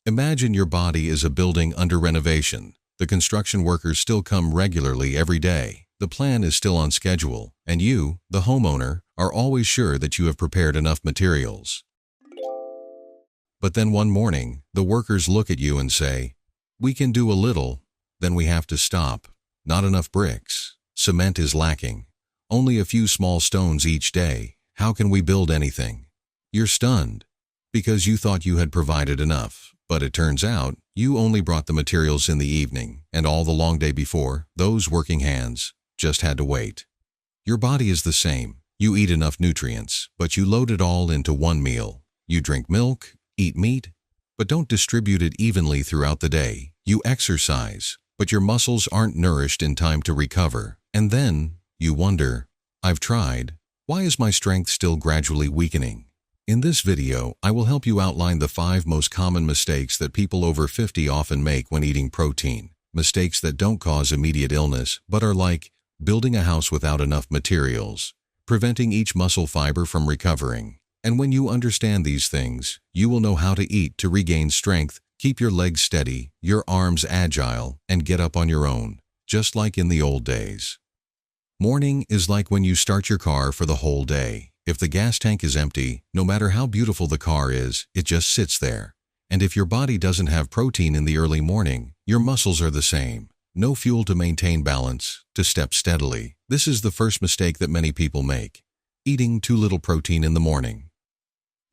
Imagine your body is a building under renovation. The construction workers still come regularly every day. The plan is still on schedule, and you, the homeowner, are always sure that you have prepared enough materials. But then one morning, the workers look at you and say, "We can do a little," then we have to stop. Not enough bricks. Cement is lacking. Only a few small stones each day. How can we build anything? You're stunned, because you thought you had provided enough. But it turns out, you only brought the materials in the evening, and all the long day before, those working hands just had to wait. Your body is the same. You eat enough nutrients, but you load it all into one meal. You drink milk, eat meat, but don't distribute it evenly throughout the day. You exercise, but your muscles aren't nourished in time to recover. And then, you wonder, I've tried. Why is my strength still gradually weakening? In this video, I will help you outline the 5 most common mistakes that people over 50 often make when eating protein. Mistakes that don't cause immediate illness, but are like building a house without enough materials, preventing each muscle fiber from recovering. And when you understand these things, you will know how to eat to regain strength, keep your legs steady, your arms agile, and get up on your own, just like in the old days. Morning is like when you start your car for the whole day. If the gas tank is empty, no matter how beautiful the car is, it just sits there. And if your body doesn't have protein in the early morning, your muscles are the same. No fuel to maintain balance, to step steadily. This is the first mistake that many people make. Eating too little protein in the morning.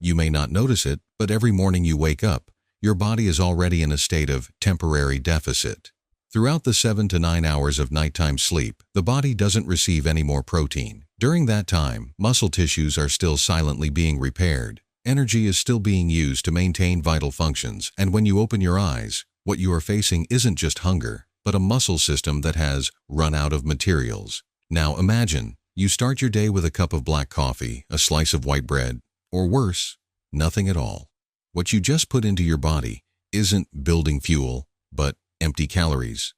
You may not notice it, but every morning you wake up, your body is already in a state of temporary deficit. Throughout the 7 to 9 hours of nighttime sleep, the body doesn't receive any more protein. During that time, muscle tissues are still silently being repaired. Energy is still being used to maintain vital functions, and when you open your eyes, what you are facing isn't just hunger, but a muscle system that has run out of materials. Now imagine, you start your day with a cup of black coffee, a slice of white bread, or worse, nothing at all. What you just put into your body isn't building fuel, but empty calories.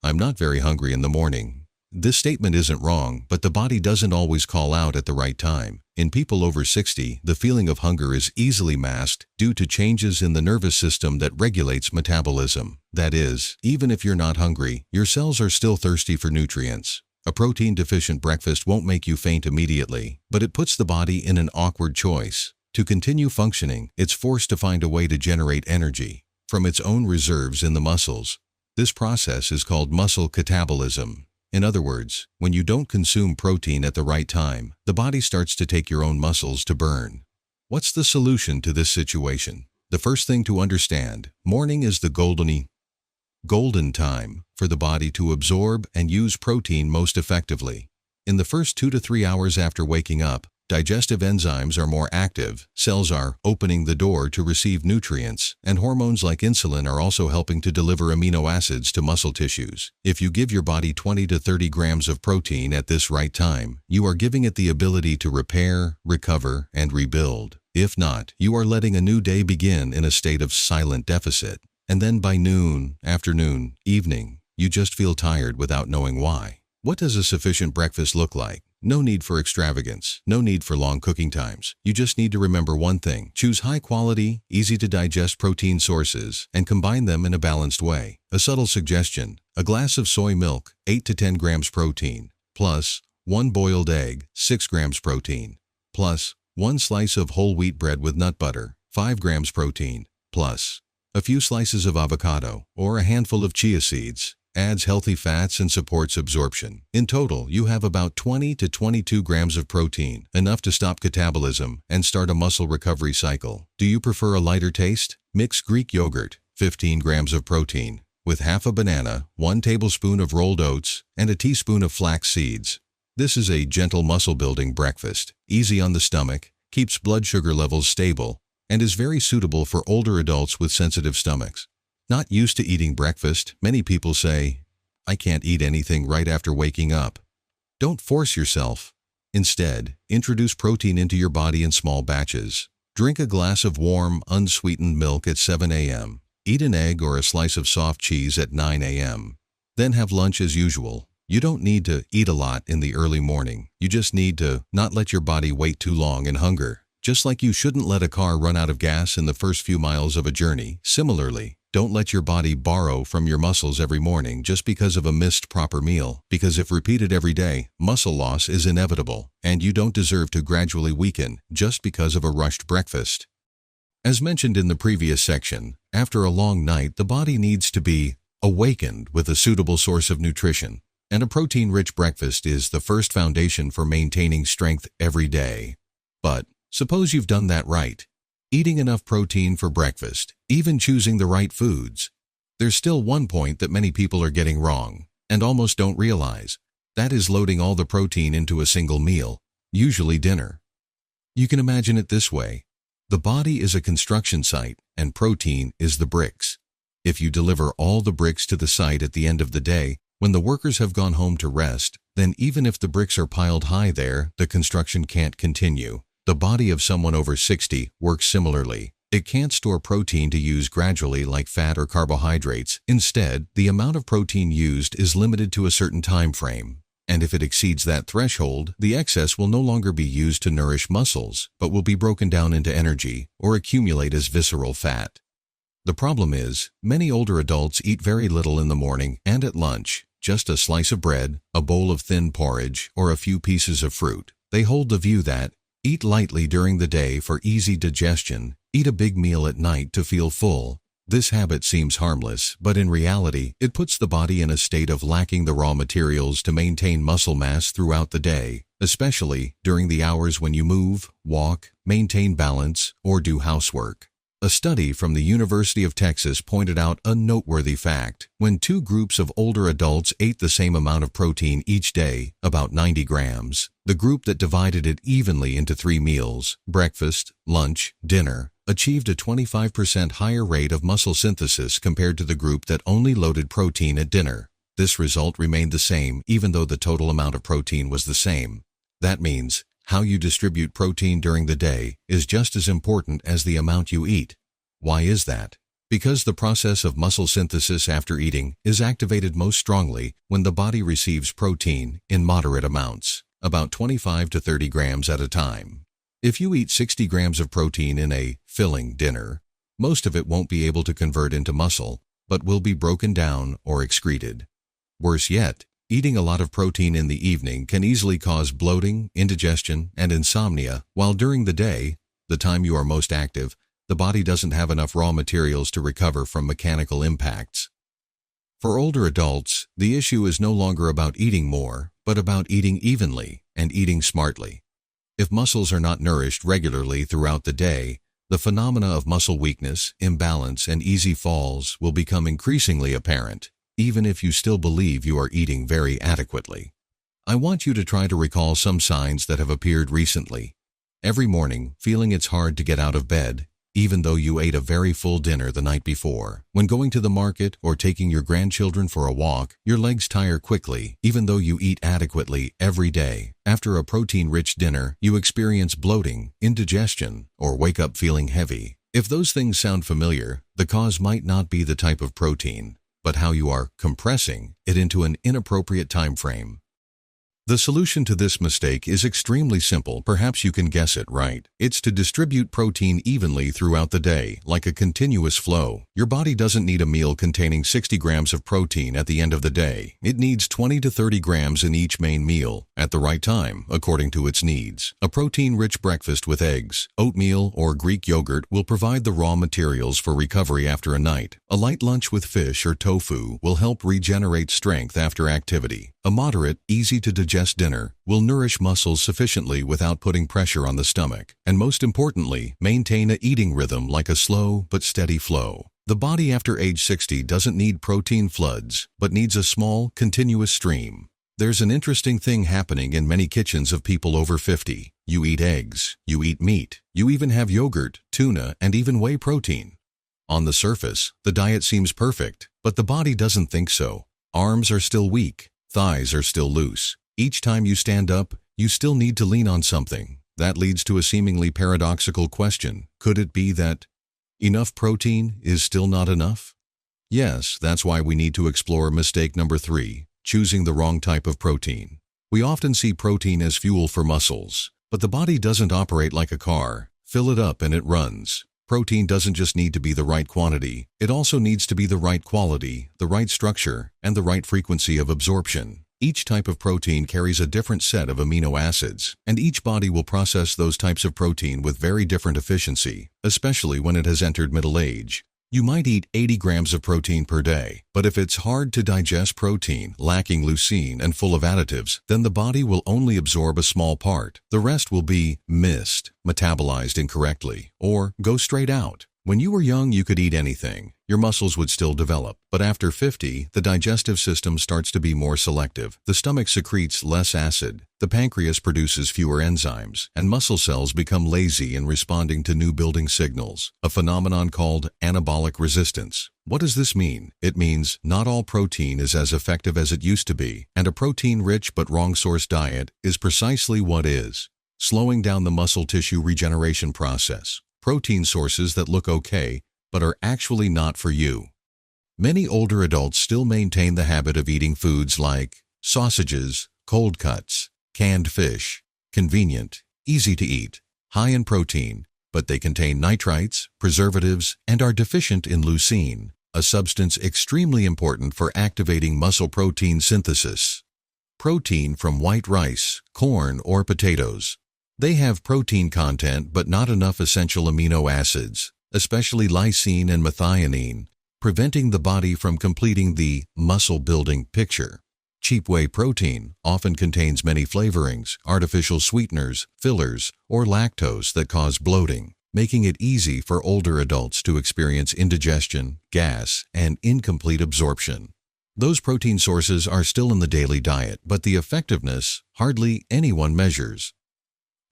I'm not very hungry in the morning. This statement isn't wrong, but the body doesn't always call out at the right time. In people over 60, the feeling of hunger is easily masked due to changes in the nervous system that regulates metabolism. That is, even if you're not hungry, your cells are still thirsty for nutrients. A protein-deficient breakfast won't make you faint immediately, but it puts the body in an awkward choice. To continue functioning, it's forced to find a way to generate energy from its own reserves in the muscles. This process is called muscle catabolism. In other words, when you don't consume protein at the right time, the body starts to take your own muscles to burn. What's the solution to this situation? The first thing to understand, morning is the golden time for the body to absorb and use protein most effectively. In the first 2 to 3 hours after waking up, digestive enzymes are more active, cells are opening the door to receive nutrients, and hormones like insulin are also helping to deliver amino acids to muscle tissues. If you give your body 20 to 30 grams of protein at this right time, you are giving it the ability to repair, recover, and rebuild. If not, you are letting a new day begin in a state of silent deficit. And then by noon, afternoon, evening, you just feel tired without knowing why. What does a sufficient breakfast look like? No need for extravagance, no need for long cooking times. You just need to remember one thing. Choose high-quality, easy-to-digest protein sources and combine them in a balanced way. A subtle suggestion, a glass of soy milk, 8 to 10 grams protein, plus 1 boiled egg, 6 grams protein, plus 1 slice of whole wheat bread with nut butter, 5 grams protein, plus a few slices of avocado or a handful of chia seeds, adds healthy fats and supports absorption. In total, you have about 20 to 22 grams of protein, enough to stop catabolism and start a muscle recovery cycle. Do you prefer a lighter taste? Mix Greek yogurt, 15 grams of protein, with half a banana, 1 tablespoon of rolled oats, and a teaspoon of flax seeds. This is a gentle muscle-building breakfast, easy on the stomach, keeps blood sugar levels stable, and is very suitable for older adults with sensitive stomachs. Not used to eating breakfast, many people say, "I can't eat anything right after waking up." Don't force yourself. Instead, introduce protein into your body in small batches. Drink a glass of warm, unsweetened milk at 7 a.m. Eat an egg or a slice of soft cheese at 9 a.m. Then have lunch as usual. You don't need to eat a lot in the early morning. You just need to not let your body wait too long in hunger. Just like you shouldn't let a car run out of gas in the first few miles of a journey, similarly, don't let your body borrow from your muscles every morning just because of a missed proper meal, because if repeated every day, muscle loss is inevitable, and you don't deserve to gradually weaken just because of a rushed breakfast. As mentioned in the previous section, after a long night, the body needs to be awakened with a suitable source of nutrition, and a protein-rich breakfast is the first foundation for maintaining strength every day. But suppose you've done that right, eating enough protein for breakfast, even choosing the right foods. There's still one point that many people are getting wrong, and almost don't realize. That is loading all the protein into a single meal, usually dinner. You can imagine it this way. The body is a construction site, and protein is the bricks. If you deliver all the bricks to the site at the end of the day, when the workers have gone home to rest, then even if the bricks are piled high there, the construction can't continue. The body of someone over 60 works similarly. It can't store protein to use gradually like fat or carbohydrates. Instead, the amount of protein used is limited to a certain time frame. And if it exceeds that threshold, the excess will no longer be used to nourish muscles, but will be broken down into energy or accumulate as visceral fat. The problem is, many older adults eat very little in the morning and at lunch, just a slice of bread, a bowl of thin porridge, or a few pieces of fruit. They hold the view that eat lightly during the day for easy digestion, eat a big meal at night to feel full. This habit seems harmless, but in reality, it puts the body in a state of lacking the raw materials to maintain muscle mass throughout the day, especially during the hours when you move, walk, maintain balance, or do housework. A study from the University of Texas pointed out a noteworthy fact. When two groups of older adults ate the same amount of protein each day, about 90 grams, the group that divided it evenly into 3 meals, breakfast, lunch, dinner, achieved a 25% higher rate of muscle synthesis compared to the group that only loaded protein at dinner. This result remained the same even though the total amount of protein was the same. That means how you distribute protein during the day is just as important as the amount you eat. Why is that? Because the process of muscle synthesis after eating is activated most strongly when the body receives protein in moderate amounts, about 25 to 30 grams at a time. If you eat 60 grams of protein in a filling dinner, most of it won't be able to convert into muscle, but will be broken down or excreted. Worse yet, eating a lot of protein in the evening can easily cause bloating, indigestion, and insomnia, while during the day, the time you are most active, the body doesn't have enough raw materials to recover from mechanical impacts. For older adults, the issue is no longer about eating more, but about eating evenly and eating smartly. If muscles are not nourished regularly throughout the day, the phenomena of muscle weakness, imbalance, and easy falls will become increasingly apparent, even if you still believe you are eating very adequately. I want you to try to recall some signs that have appeared recently. Every morning, feeling it's hard to get out of bed, even though you ate a very full dinner the night before. When going to the market or taking your grandchildren for a walk, your legs tire quickly, even though you eat adequately every day. After a protein-rich dinner, you experience bloating, indigestion, or wake up feeling heavy. If those things sound familiar, the cause might not be the type of protein, but how you are compressing it into an inappropriate time frame. The solution to this mistake is extremely simple. Perhaps you can guess it right. It's to distribute protein evenly throughout the day, like a continuous flow. Your body doesn't need a meal containing 60 grams of protein at the end of the day. It needs 20 to 30 grams in each main meal, at the right time, according to its needs. A protein-rich breakfast with eggs, oatmeal, or Greek yogurt will provide the raw materials for recovery after a night. A light lunch with fish or tofu will help regenerate strength after activity. A moderate, easy-to-digest dinner will nourish muscles sufficiently without putting pressure on the stomach, and most importantly, maintain a eating rhythm like a slow but steady flow. The body after age 60 doesn't need protein floods, but needs a small, continuous stream. There's an interesting thing happening in many kitchens of people over 50. You eat eggs, you eat meat, you even have yogurt, tuna, and even whey protein. On the surface, the diet seems perfect, but the body doesn't think so. Arms are still weak. Thighs are still loose. Each time you stand up, you still need to lean on something. That leads to a seemingly paradoxical question. Could it be that enough protein is still not enough? Yes, that's why we need to explore mistake number 3, choosing the wrong type of protein. We often see protein as fuel for muscles, but the body doesn't operate like a car. Fill it up and it runs. Protein doesn't just need to be the right quantity, it also needs to be the right quality, the right structure, and the right frequency of absorption. Each type of protein carries a different set of amino acids, and each body will process those types of protein with very different efficiency, especially when it has entered middle age. You might eat 80 grams of protein per day, but if it's hard to digest protein, lacking leucine and full of additives, then the body will only absorb a small part. The rest will be missed, metabolized incorrectly, or go straight out. When you were young, you could eat anything. Your muscles would still develop. But after 50, the digestive system starts to be more selective. The stomach secretes less acid. The pancreas produces fewer enzymes, and muscle cells become lazy in responding to new building signals, a phenomenon called anabolic resistance. What does this mean? It means not all protein is as effective as it used to be, and a protein-rich but wrong-source diet is precisely what is, slowing down the muscle tissue regeneration process. Protein sources that look okay, but are actually not for you. Many older adults still maintain the habit of eating foods like sausages, cold cuts, canned fish, convenient, easy to eat, high in protein, but they contain nitrites, preservatives, and are deficient in leucine, a substance extremely important for activating muscle protein synthesis. Protein from white rice, corn, or potatoes. They have protein content but not enough essential amino acids, especially lysine and methionine, preventing the body from completing the muscle-building picture. Cheap whey protein often contains many flavorings, artificial sweeteners, fillers, or lactose that cause bloating, making it easy for older adults to experience indigestion, gas, and incomplete absorption. Those protein sources are still in the daily diet, but the effectiveness hardly anyone measures.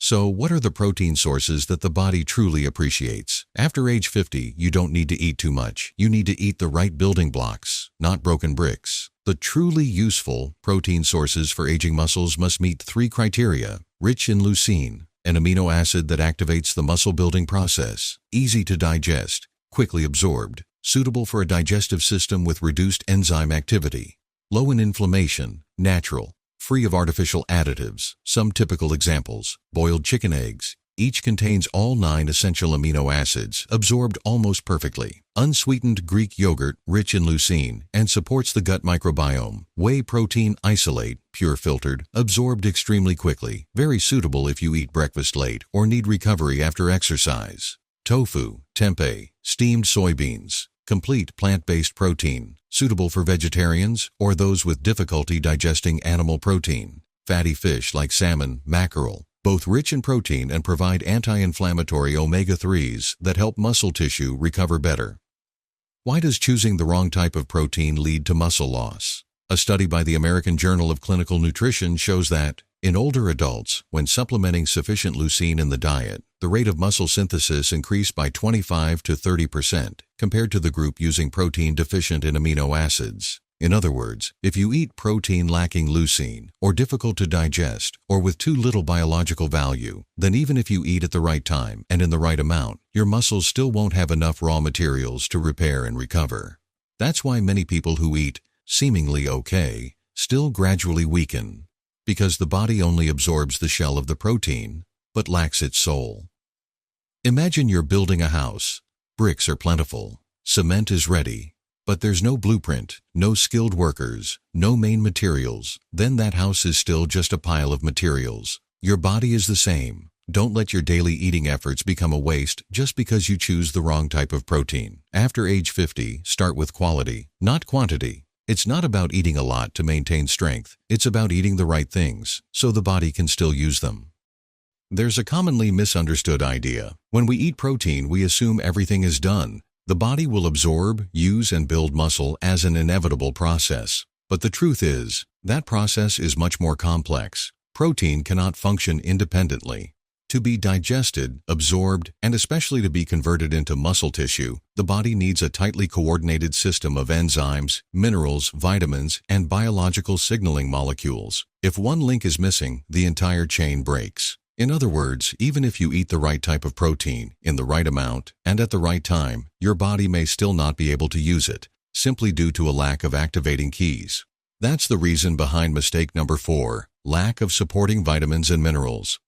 So, what are the protein sources that the body truly appreciates? After age 50, you don't need to eat too much. You need to eat the right building blocks, not broken bricks. The truly useful protein sources for aging muscles must meet 3 criteria: rich in leucine, an amino acid that activates the muscle-building process, easy to digest, quickly absorbed, suitable for a digestive system with reduced enzyme activity, low in inflammation, natural, free of artificial additives. Some typical examples: boiled chicken eggs. Each contains all 9 essential amino acids, absorbed almost perfectly. Unsweetened Greek yogurt, rich in leucine, and supports the gut microbiome. Whey protein isolate, pure filtered, absorbed extremely quickly. Very suitable if you eat breakfast late or need recovery after exercise. Tofu, tempeh, steamed soybeans. Complete plant-based protein, suitable for vegetarians or those with difficulty digesting animal protein. Fatty fish like salmon, mackerel, both rich in protein and provide anti-inflammatory omega-3s that help muscle tissue recover better. Why does choosing the wrong type of protein lead to muscle loss? A study by the American Journal of Clinical Nutrition shows that, in older adults, when supplementing sufficient leucine in the diet, the rate of muscle synthesis increased by 25 to 30% compared to the group using protein deficient in amino acids. In other words, if you eat protein lacking leucine, or difficult to digest, or with too little biological value, then even if you eat at the right time and in the right amount, your muscles still won't have enough raw materials to repair and recover. That's why many people who eat seemingly okay still gradually weaken, because the body only absorbs the shell of the protein, but lacks its soul. Imagine you're building a house. Bricks are plentiful. Cement is ready. But there's no blueprint, no skilled workers, no main materials. Then that house is still just a pile of materials. Your body is the same. Don't let your daily eating efforts become a waste just because you choose the wrong type of protein. After age 50, start with quality, not quantity. It's not about eating a lot to maintain strength. It's about eating the right things, so the body can still use them. There's a commonly misunderstood idea. When we eat protein, we assume everything is done. The body will absorb, use, and build muscle as an inevitable process. But the truth is, that process is much more complex. Protein cannot function independently. To be digested, absorbed, and especially to be converted into muscle tissue, the body needs a tightly coordinated system of enzymes, minerals, vitamins, and biological signaling molecules. If one link is missing, the entire chain breaks. In other words, even if you eat the right type of protein, in the right amount, and at the right time, your body may still not be able to use it, simply due to a lack of activating keys. That's the reason behind mistake number 4, lack of supporting vitamins and minerals.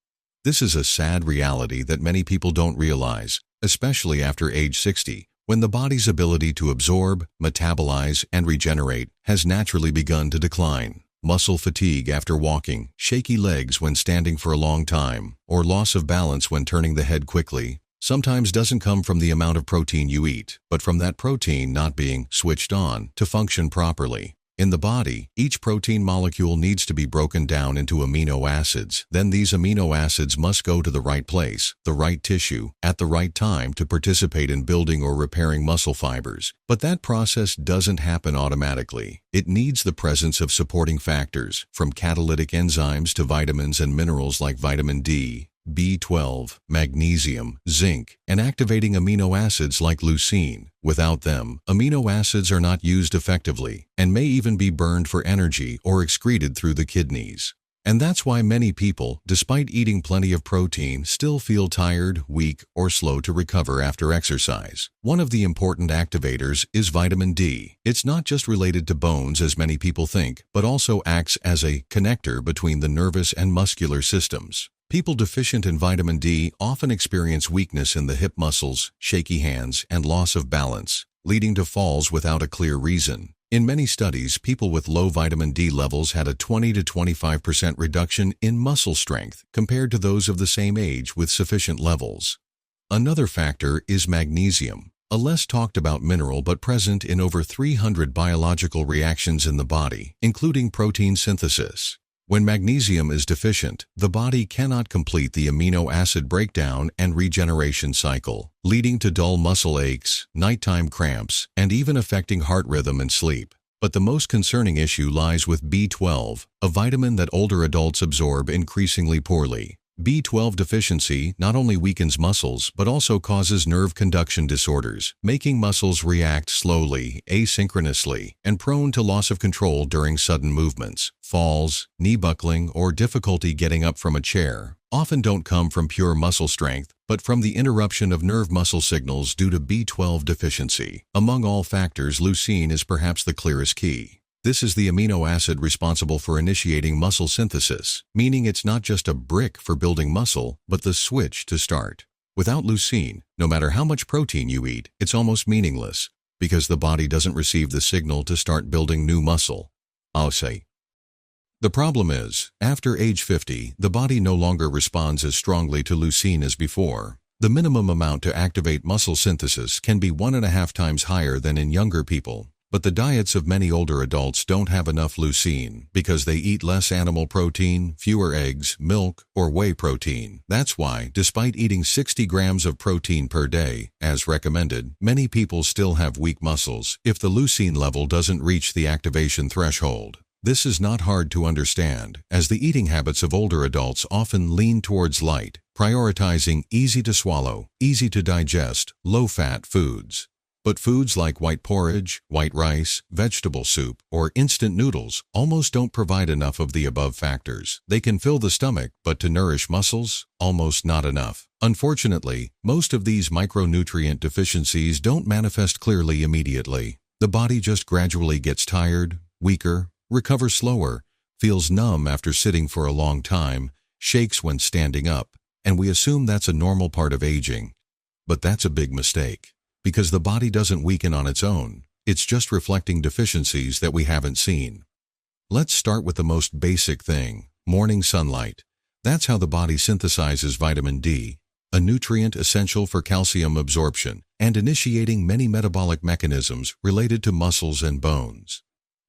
This is a sad reality that many people don't realize, especially after age 60, when the body's ability to absorb, metabolize, and regenerate has naturally begun to decline. Muscle fatigue after walking, shaky legs when standing for a long time, or loss of balance when turning the head quickly, sometimes doesn't come from the amount of protein you eat, but from that protein not being switched on to function properly. In the body, each protein molecule needs to be broken down into amino acids. Then these amino acids must go to the right place, the right tissue, at the right time to participate in building or repairing muscle fibers. But that process doesn't happen automatically. It needs the presence of supporting factors, from catalytic enzymes to vitamins and minerals like vitamin D, B12, magnesium, zinc, and activating amino acids like leucine. Without them, amino acids are not used effectively and may even be burned for energy or excreted through the kidneys. And that's why many people, despite eating plenty of protein, still feel tired, weak, or slow to recover after exercise. One of the important activators is vitamin D. It's not just related to bones as many people think, but also acts as a connector between the nervous and muscular systems. People deficient in vitamin D often experience weakness in the hip muscles, shaky hands, and loss of balance, leading to falls without a clear reason. In many studies, people with low vitamin D levels had a 20 to 25% reduction in muscle strength compared to those of the same age with sufficient levels. Another factor is magnesium, a less talked about mineral but present in over 300 biological reactions in the body, including protein synthesis. When magnesium is deficient, the body cannot complete the amino acid breakdown and regeneration cycle, leading to dull muscle aches, nighttime cramps, and even affecting heart rhythm and sleep. But the most concerning issue lies with B12, a vitamin that older adults absorb increasingly poorly. B12 deficiency not only weakens muscles but also causes nerve conduction disorders, making muscles react slowly, asynchronously, and prone to loss of control during sudden movements. Falls, knee buckling, or difficulty getting up from a chair often don't come from pure muscle strength, but from the interruption of nerve muscle signals due to B12 deficiency. Among all factors, leucine is perhaps the clearest key. This is the amino acid responsible for initiating muscle synthesis, meaning it's not just a brick for building muscle, but the switch to start. Without leucine, no matter how much protein you eat, it's almost meaningless, because the body doesn't receive the signal to start building new muscle. I'll say. The problem is, after age 50, the body no longer responds as strongly to leucine as before. The minimum amount to activate muscle synthesis can be 1.5 times higher than in younger people. But the diets of many older adults don't have enough leucine because they eat less animal protein, fewer eggs, milk, or whey protein. That's why, despite eating 60 grams of protein per day, as recommended, many people still have weak muscles if the leucine level doesn't reach the activation threshold. This is not hard to understand, as the eating habits of older adults often lean towards light, prioritizing easy to swallow, easy to digest, low-fat foods. But foods like white porridge, white rice, vegetable soup, or instant noodles almost don't provide enough of the above factors. They can fill the stomach, but to nourish muscles, almost not enough. Unfortunately, most of these micronutrient deficiencies don't manifest clearly immediately. The body just gradually gets tired, weaker, recovers slower, feels numb after sitting for a long time, shakes when standing up, and we assume that's a normal part of aging. But that's a big mistake. Because the body doesn't weaken on its own, it's just reflecting deficiencies that we haven't seen. Let's start with the most basic thing, morning sunlight. That's how the body synthesizes vitamin D, a nutrient essential for calcium absorption and initiating many metabolic mechanisms related to muscles and bones.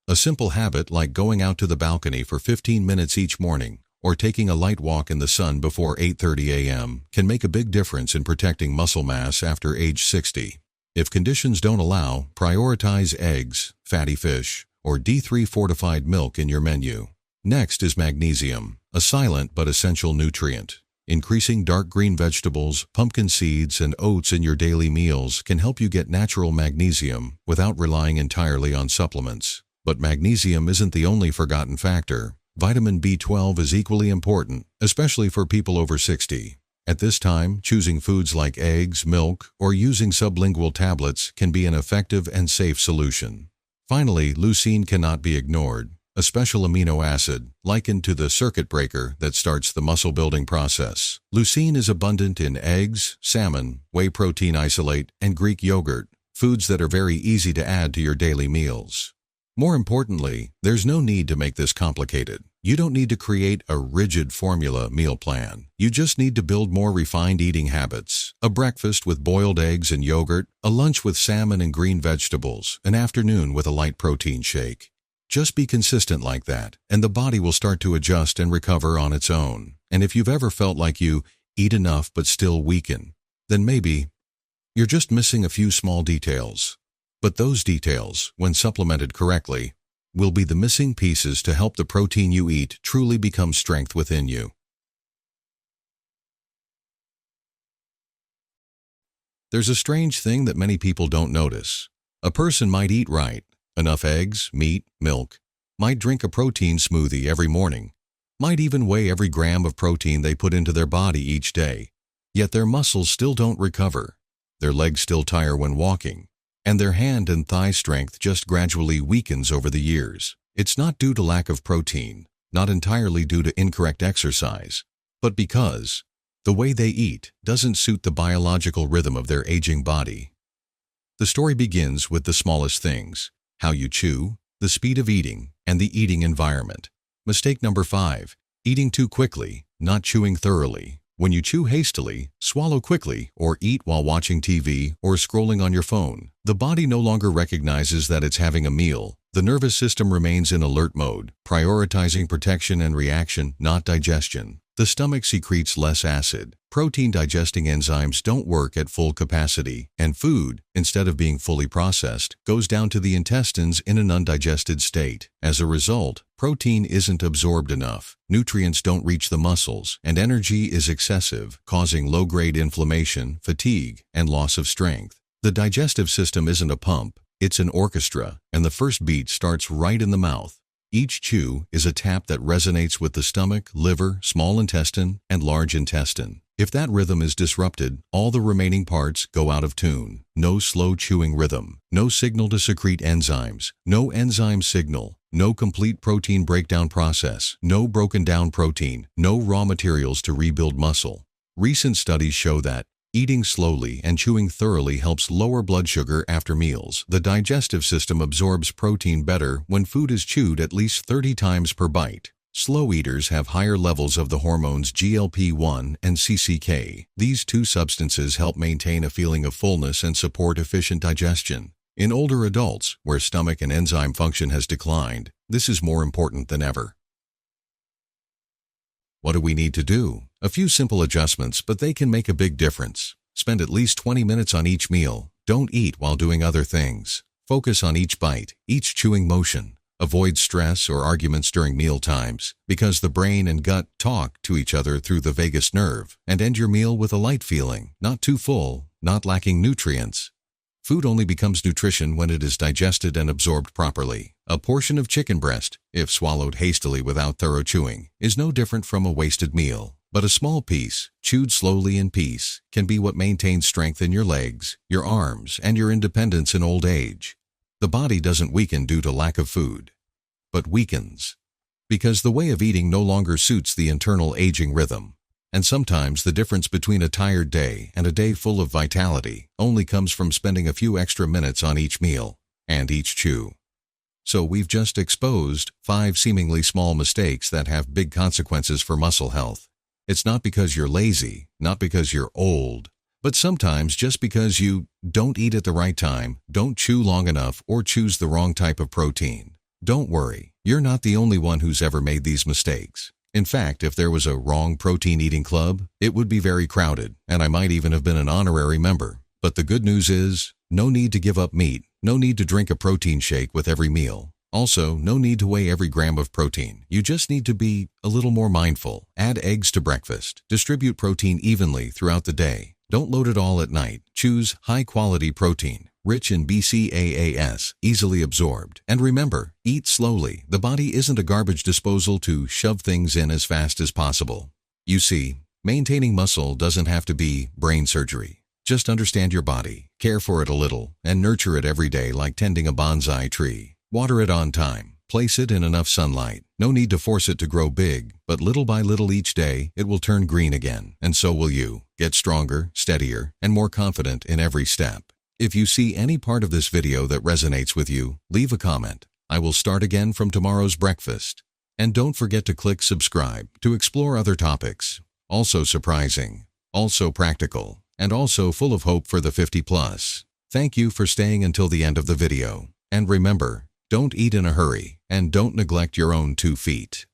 A simple habit like going out to the balcony for 15 minutes each morning or taking a light walk in the sun before 8:30 a.m. can make a big difference in protecting muscle mass after age 60. If conditions don't allow, prioritize eggs, fatty fish, or D3 fortified milk in your menu. Next is magnesium, a silent but essential nutrient. Increasing dark green vegetables, pumpkin seeds, and oats in your daily meals can help you get natural magnesium without relying entirely on supplements. But magnesium isn't the only forgotten factor. Vitamin B12 is equally important, especially for people over 60. At this time, choosing foods like eggs, milk, or using sublingual tablets can be an effective and safe solution. Finally, leucine cannot be ignored. a special amino acid likened to the circuit breaker that starts the muscle-building process. Leucine is abundant in eggs, salmon, whey protein isolate, and Greek yogurt, foods that are very easy to add to your daily meals. More importantly, there's no need to make this complicated. You don't need to create a rigid formula meal plan. You just need to build more refined eating habits. A breakfast with boiled eggs and yogurt, a lunch with salmon and green vegetables, an afternoon with a light protein shake. Just be consistent like that, and the body will start to adjust and recover on its own. And if you've ever felt like you eat enough but still weaken, then maybe you're just missing a few small details. But those details, when supplemented correctly, will be the missing pieces to help the protein you eat truly become strength within you. There's a strange thing that many people don't notice. A person might eat right, enough eggs, meat, milk, might drink a protein smoothie every morning, might even weigh every gram of protein they put into their body each day, yet their muscles still don't recover, their legs still tire when walking, and their hand and thigh strength just gradually weakens over the years. It's not due to lack of protein, not entirely due to incorrect exercise, but because the way they eat doesn't suit the biological rhythm of their aging body. The story begins with the smallest things: how you chew, the speed of eating, and the eating environment. Mistake number 5, eating too quickly, not chewing thoroughly. When you chew hastily, swallow quickly, or eat while watching TV or scrolling on your phone, the body no longer recognizes that it's having a meal. The nervous system remains in alert mode, prioritizing protection and reaction, not digestion. The stomach secretes less acid. Protein-digesting enzymes don't work at full capacity, and food, instead of being fully processed, goes down to the intestines in an undigested state. As a result, protein isn't absorbed enough, nutrients don't reach the muscles, and energy is excessive, causing low-grade inflammation, fatigue, and loss of strength. The digestive system isn't a pump, it's an orchestra, and the first beat starts right in the mouth. Each chew is a tap that resonates with the stomach, liver, small intestine, and large intestine. If that rhythm is disrupted, all the remaining parts go out of tune. No slow chewing rhythm, no signal to secrete enzymes, no enzyme signal, no complete protein breakdown process, no broken down protein, no raw materials to rebuild muscle. Recent studies show that eating slowly and chewing thoroughly helps lower blood sugar after meals. The digestive system absorbs protein better when food is chewed at least 30 times per bite. Slow eaters have higher levels of the hormones GLP-1 and CCK. These two substances help maintain a feeling of fullness and support efficient digestion. In older adults, where stomach and enzyme function has declined, this is more important than ever. What do we need to do? A few simple adjustments, but they can make a big difference. Spend at least 20 minutes on each meal. Don't eat while doing other things. Focus on each bite, each chewing motion. Avoid stress or arguments during meal times, because the brain and gut talk to each other through the vagus nerve. And end your meal with a light feeling, not too full, not lacking nutrients. Food only becomes nutrition when it is digested and absorbed properly. A portion of chicken breast, if swallowed hastily without thorough chewing, is no different from a wasted meal. But a small piece, chewed slowly in peace, can be what maintains strength in your legs, your arms, and your independence in old age. The body doesn't weaken due to lack of food, but weakens because the way of eating no longer suits the internal aging rhythm. And sometimes the difference between a tired day and a day full of vitality only comes from spending a few extra minutes on each meal and each chew. So we've just exposed 5 seemingly small mistakes that have big consequences for muscle health. It's not because you're lazy, not because you're old, but sometimes just because you don't eat at the right time, don't chew long enough, or choose the wrong type of protein. Don't worry, you're not the only one who's ever made these mistakes. In fact, if there was a wrong protein eating club, it would be very crowded, and I might even have been an honorary member. But the good news is, no need to give up meat, no need to drink a protein shake with every meal. Also, no need to weigh every gram of protein. You just need to be a little more mindful. Add eggs to breakfast. Distribute protein evenly throughout the day. Don't load it all at night. Choose high-quality protein, rich in BCAAs, easily absorbed. And remember, eat slowly. The body isn't a garbage disposal to shove things in as fast as possible. You see, maintaining muscle doesn't have to be brain surgery. Just understand your body, care for it a little, and nurture it every day like tending a bonsai tree. Water it on time, Place it in enough sunlight. No need to force it to grow big, but little by little each day, it will turn green again, and so will you. Get stronger, steadier, and more confident in every step. If you see any part of this video that resonates with you, leave a comment. I will start again from tomorrow's breakfast. And don't forget to click subscribe to explore other topics. Also surprising, also practical, and also full of hope for the 50+. Thank you for staying until the end of the video. And remember, don't eat in a hurry, and don't neglect your own 2 feet.